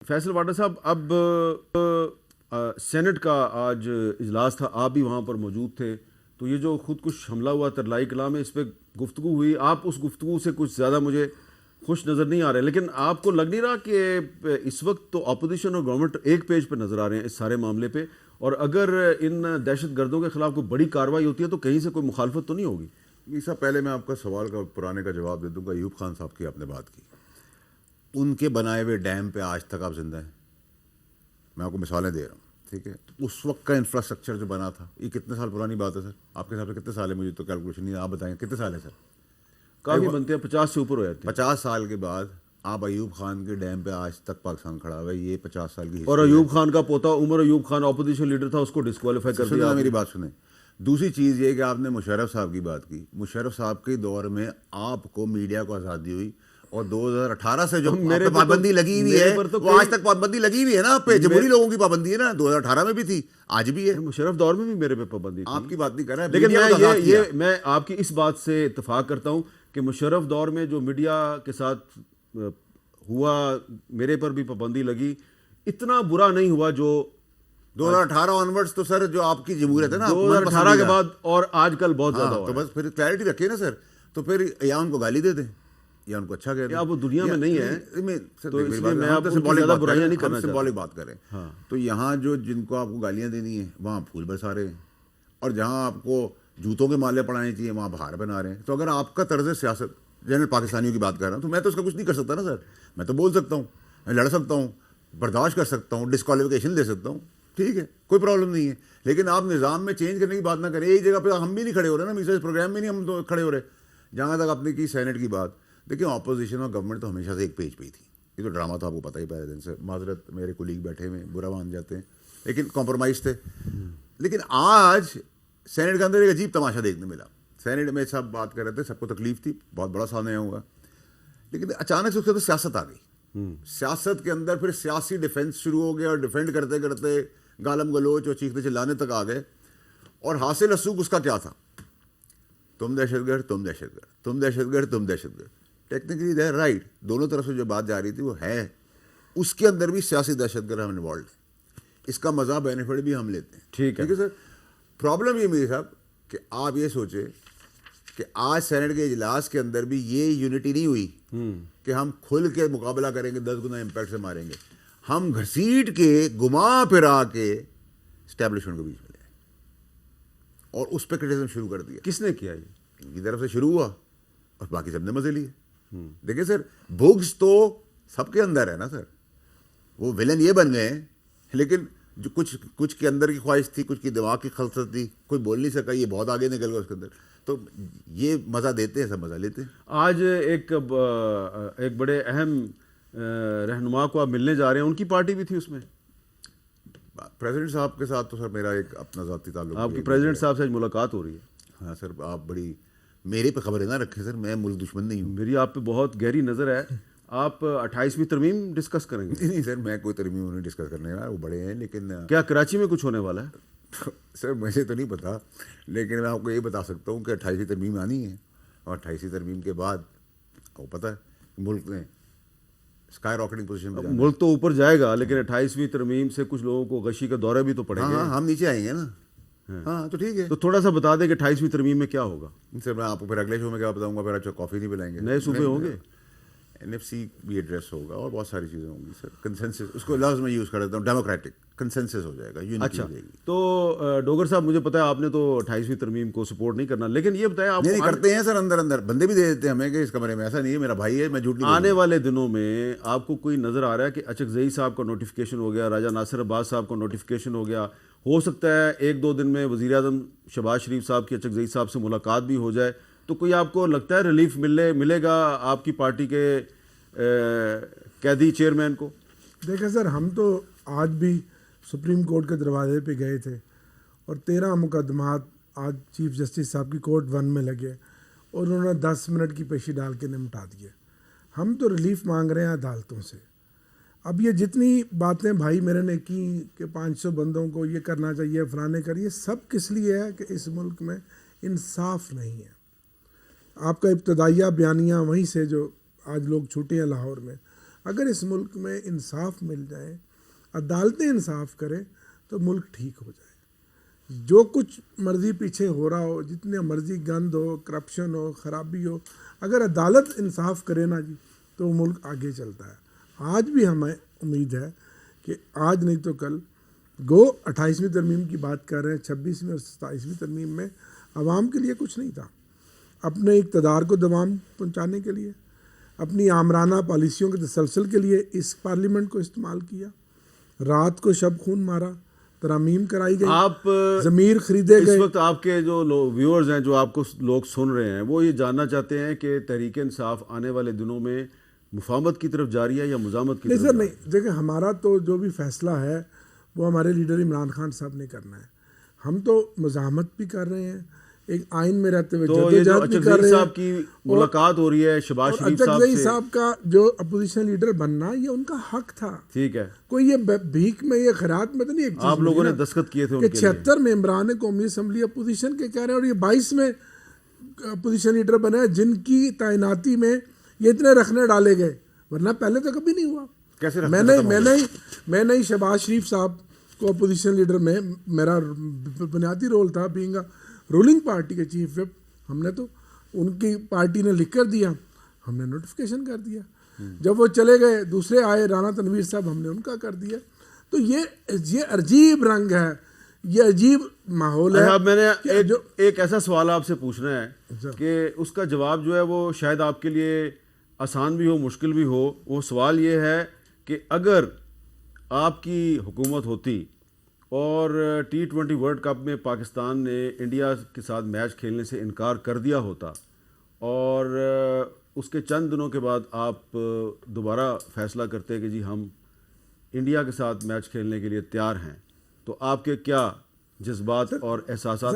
Faisal water صاحب، اب Saint کا آج اجلاس تھا، آپ بھی وہاں پر موجود تھے، تو یہ جو خودکش حملہ ہوا ترلائی کلام میں، اس پہ گفتگو ہوئی، آپ اس گفتگو سے کچھ زیادہ مجھے خوش نظر نہیں آ رہے، لیکن آپ کو لگ نہیں رہا کہ اس وقت تو اپوزیشن اور گورنمنٹ ایک پیج پہ نظر آ رہے ہیں اس سارے معاملے پہ، اور اگر ان دہشت گردوں کے خلاف کوئی بڑی کارروائی ہوتی ہے تو کہیں سے کوئی مخالفت تو نہیں ہوگی؟ عیسیٰ، پہلے میں آپ کا سوال کا پرانے کا جواب دے دوں گا. ایوب خان صاحب کی آپ نے بات کی، ان کے بنائے ہوئے ڈیم پہ آج تک آپ زندہ ہیں. میں آپ کو مثالیں دے رہا ہوں، ٹھیک ہے. اس وقت کا انفراسٹرکچر جو بنا تھا، یہ کتنے سال پرانی بات ہے سر؟ آپ کے حساب سے کتنے سال ہے؟ مجھے تو کیلکولیشن نہیں ہے، آپ بتائیں کتنے سال ہے سر؟ کافی بنتے ہیں، 50 سے اوپر ہو جاتے ہیں. 50 سال کے بعد آپ ایوب خان کے ڈیم پہ آج تک پاکستان کھڑا ہوا ہے. یہ 50 سال کی اور ایوب خان کا پوتا عمر ایوب خان اپوزیشن لیڈر تھا، اس کو ڈسکوالیفائی کر دیا. میری بات سنیں. دوسری چیز یہ کہ آپ نے مشرف صاحب کی بات کی. مشرف صاحب کے دور میں آپ کو میڈیا کو آزادی ہوئی، اور 2018 سے جو پابندی لگی ہوئی ہے وہ آج تک پابندی لگی ہوئی ہے نا آپ پہ. جمہوری لوگوں کی پابندی ہے نا، 2018 میں بھی تھی، آج بھی ہے. مشرف دور میں بھی میرے پہ پابندی تھی. آپ کی بات نہیں کر رہا ہے، لیکن میں آپ کی اس بات سے اتفاق کرتا ہوں کہ مشرف دور میں جو میڈیا کے ساتھ ہوا، میرے پر بھی پابندی لگی، اتنا برا نہیں ہوا جو 2018 آنورڈز. تو سر جو آپ کی جمہوریت ہے نا 2018 کے بعد اور آج کل بہت زیادہ ہوا. تو بس پھر کلیئرٹی رکھیے نا سر. تو پھر یا ان کو گالی دے دیں یا ان کو اچھا کہہ دیں. اب وہ دنیا میں نہیں ہے تو اس لیے میں آپ سے برائیاں نہیں کرنا چاہتا. سمبولک بات کریں تو یہاں جو جن کو آپ کو گالیاں دینی ہیں وہاں پھول برسا رہے ہیں، اور جہاں آپ کو جوتوں کے مالے پڑھانے چاہیے وہاں بہار بنا رہے ہیں. تو اگر آپ کا طرز سیاست، جنرل پاکستانیوں کی بات کر رہا ہوں، تو میں تو اس کا کچھ نہیں کر سکتا نا سر. میں تو بول سکتا ہوں، میں لڑ سکتا ہوں، برداشت کر سکتا ہوں، ڈسکوالیفیکیشن دے سکتا ہوں، ٹھیک ہے، کوئی پرابلم نہیں ہے. لیکن آپ نظام میں چینج کرنے کی بات نہ کریں. ایک جگہ پہ ہم بھی نہیں کھڑے ہو رہے نا، اس پروگرام میں نہیں ہم تو کھڑے ہو رہے. جہاں تک آپ نے کی سینٹ کی بات، دیکھیں اپوزیشن اور گورنمنٹ تو ہمیشہ سے ایک پیج پہ ہی تھی. یہ تو ڈرامہ تو آپ کو پتہ ہی پہلے دن سے. معذرت، میرے کولیگ بیٹھے ہوئے برا مان جاتے ہیں، لیکن کمپرومائز تھے. لیکن آج سینٹ کے اندر ایک عجیب تماشا دیکھنے ملا. سینٹ میں سب بات کر رہے تھے، سب کو تکلیف تھی، بہت بڑا سامنے ہوگا، لیکن اچانک سے اس کے اندر سیاست آ گئی. سیاست کے اندر پھر سیاسی ڈیفینس شروع ہو گیا، اور ڈیفینڈ کرتے کرتے گالم گلوچ اور چیختے چلانے تک آ گئے. اور حاصل رسوخ اس کا کیا تھا؟ تم دہشت گرد، تم دہشت گرد، تم دہشت گرد، تم دہشت گرد. ٹیکنیکلی دے رائٹ، دونوں طرف سے جو بات جا رہی تھی وہ ہے. اس کے اندر بھی سیاسی دہشت گرد ہم انوالوڈ ہیں، اس کا مزہ بینیفٹ بھی ہم لیتے ہیں. ٹھیک ہے سر. پرابلم یہ میری صاحب کہ آپ یہ سوچیں کہ آج سینٹ کے اجلاس کے اندر بھی یہ یونٹی نہیں ہوئی کہ ہم کھل کے مقابلہ کریں گے، 10 گنا امپیکٹ سے ماریں گے. ہم گھسیٹ کے گھما پھرا کے اسٹیبلشمنٹ کے بیچ میں لے اور اس پہ کرٹیسزم شروع کر دیا. کس نے کیا؟ یہ ان کی طرف سے شروع ہوا اور باقی سب نے مزے لیے. دیکھیں سر، بغض تو سب کے اندر ہے نا سر. وہ ویلن یہ بن گئے ہیں، لیکن جو کچھ کے اندر کی خواہش تھی، کچھ کی دماغ کی خلصت تھی، کوئی بول نہیں سکا، یہ بہت آگے نکل گیا اس کے اندر. تو یہ مزہ دیتے ہیں، سب مزہ لیتے ہیں. آج ایک بڑے اہم رہنما کو آپ ملنے جا رہے ہیں، ان کی پارٹی بھی تھی اس میں. پریزیڈنٹ صاحب کے ساتھ تو سر میرا ایک اپنا ذاتی تعلق. آپ کی پریزیڈنٹ صاحب سے ملاقات ہو رہی ہے؟ ہاں سر. آپ بڑی میرے پہ خبریں نہ رکھیں سر، میں ملک دشمن نہیں ہوں. میری آپ پہ بہت گہری نظر ہے. آپ 28ویں ترمیم ڈسکس کریں گے؟ نہیں سر، میں کوئی ترمیم نہیں ڈسکس کرنے والا، وہ بڑے ہیں. لیکن کیا کراچی میں کچھ ہونے والا ہے؟ سر مجھے تو نہیں پتا، لیکن میں آپ کو یہ بتا سکتا ہوں کہ 28ویں ترمیم آنی ہے، اور 28ویں ترمیم کے بعد آپ کو پتہ ہے ملک میں اسکائی راکٹنگ پوزیشن پہ ملک تو اوپر جائے گا، لیکن 28ویں ترمیم سے کچھ لوگوں کو غشی کا دورے بھی تو پڑے گا. ہاں ہم نیچے آئیں گے نا. ہاں تو ٹھیک ہے. تو تھوڑا سا بتا دیں کہ 28ویں ترمیم میں کیا ہوگا. سر میں آپ کو پھر اگلے شو میں کیا بتاؤں گا. پھر اچھا کافی نہیں پلائیں گے، نئے صوبے ہوں گے، NFC بھی ایڈریس ہوگا، اور بہت ساری چیزیں ہوں گی سر. کنسنسس، اس کو لفظ میں یوز کر دیتا ہوں، ڈیموکریٹک کنسنسس ہو جائے گا، یونٹی اچھا. ہو جائے گی. تو ڈوگر صاحب، مجھے پتا ہے آپ نے تو 28ویں ترمیم کو سپورٹ نہیں کرنا، لیکن یہ بتائیں آپ نہیں کرتے ہیں سر. اندر بندے بھی دے دیتے ہیں ہمیں کہ اس کمرے میں. ایسا نہیں ہے، میرا بھائی ہے، میں جھوٹ نہیں. آنے والے دنوں میں آپ کو کوئی نظر آ رہا ہے کہ اچکزئی صاحب کا نوٹیفیکیشن ہو گیا، راجہ ناصر عباس صاحب کا نوٹیفیکیشن ہو گیا، ہو سکتا ہے 1-2 دن میں وزیر اعظم شہباز شریف صاحب کی اچکزئی صاحب سے ملاقات بھی ہو جائے، تو کوئی آپ کو لگتا ہے ریلیف ملے گا آپ کی پارٹی کے قیدی چیئرمین کو؟ دیکھیں سر، ہم تو آج بھی سپریم کورٹ کے دروازے پہ گئے تھے، اور 13 مقدمات آج چیف جسٹس صاحب کی کورٹ 1 میں لگے، اور انہوں نے 10 منٹ کی پیشی ڈال کے نمٹا دیے. ہم تو ریلیف مانگ رہے ہیں عدالتوں سے. اب یہ جتنی باتیں بھائی میرے نے کی کہ 500 بندوں کو یہ کرنا چاہیے، فلانے کریے، سب کس لیے ہے کہ اس ملک میں انصاف نہیں ہے. آپ کا ابتدائیہ بیانیہ وہیں سے جو آج لوگ چھوٹے ہیں لاہور میں، اگر اس ملک میں انصاف مل جائے، عدالتیں انصاف کریں تو ملک ٹھیک ہو جائے. جو کچھ مرضی پیچھے ہو رہا ہو، جتنے مرضی گند ہو، کرپشن ہو، خرابی ہو، اگر عدالت انصاف کرے نا جی تو وہ ملک آگے چلتا ہے. آج بھی ہمیں امید ہے کہ آج نہیں تو کل، گو 28ویں ترمیم کی بات کر رہے ہیں، 26ویں اور 27ویں ترمیم میں عوام کے لیے کچھ نہیں تھا. اپنے اقتدار کو دوام پہنچانے کے لیے، اپنی آمرانہ پالیسیوں کے تسلسل کے لیے اس پارلیمنٹ کو استعمال کیا. رات کو شب خون مارا، ترامیم کرائی گئی، آپ ضمیر خریدے گئے. اس وقت آپ کے جو ویورز ہیں، جو آپ کو لوگ سن رہے ہیں، وہ یہ جاننا چاہتے ہیں کہ تحریک انصاف آنے والے دنوں میں مفاہمت کی طرف جاری ہے یا مزاحمت کی نہیں طرف سر، جاری ہے؟ نہیں دیکھیں، ہمارا تو جو بھی فیصلہ ہے وہ ہمارے لیڈر عمران خان صاحب نے کرنا ہے. ہم تو مزاحمت بھی کر رہے ہیں، ایک آئین میں رہتے ہوئے تو یہ جو جدوجہد بھی کر اچکزئی رہے صاحب ہیں. کی ملاقات ہو رہی ہے شہباز اور شریف صاحب اچکزئی سے، صاحب کا جو اپوزیشن لیڈر بننا یہ ان کا حق تھا. ٹھیک ہے، کوئی یہ بھیک میں، یہ خیرات میں تو نہیں. ایک چیز آپ لوگوں نے ملی نا دستخط کیے تھے ان کہ کے لیے. 76 ممبران قومی اسمبلی اپوزیشن کے کہہ رہے ہیں، اور یہ 22 میں اپوزیشن لیڈر بنے ہیں جن کی تعیناتی میں یہ اتنے رکھنے ڈالے گئے، ورنہ پہلے تو کبھی نہیں ہوا. کیسے میں نے شہباز شریف صاحب کو اپوزیشن لیڈر میں میرا بنیادی رول تھا، بینگ رولنگ پارٹی کے چیف وپ. ہم نے تو ان کی پارٹی نے لکھ کر دیا، ہم نے نوٹیفیکیشن کر دیا. جب وہ چلے گئے دوسرے آئے رانا تنویر صاحب، ہم نے ان کا کر دیا. تو یہ عجیب رنگ ہے، یہ عجیب ماحول ہے. اب میں نے ایک ایسا سوال آپ سے پوچھنا ہے کہ اس کا جواب جو ہے وہ شاید آپ کے لیے آسان بھی ہو، مشکل بھی ہو. وہ سوال یہ ہے کہ اگر آپ کی حکومت ہوتی اور T20 ورلڈ کپ میں پاکستان نے انڈیا کے ساتھ میچ کھیلنے سے انکار کر دیا ہوتا، اور اس کے چند دنوں کے بعد آپ دوبارہ فیصلہ کرتے کہ جی ہم انڈیا کے ساتھ میچ کھیلنے کے لیے تیار ہیں، تو آپ کے کیا جذبات اور احساسات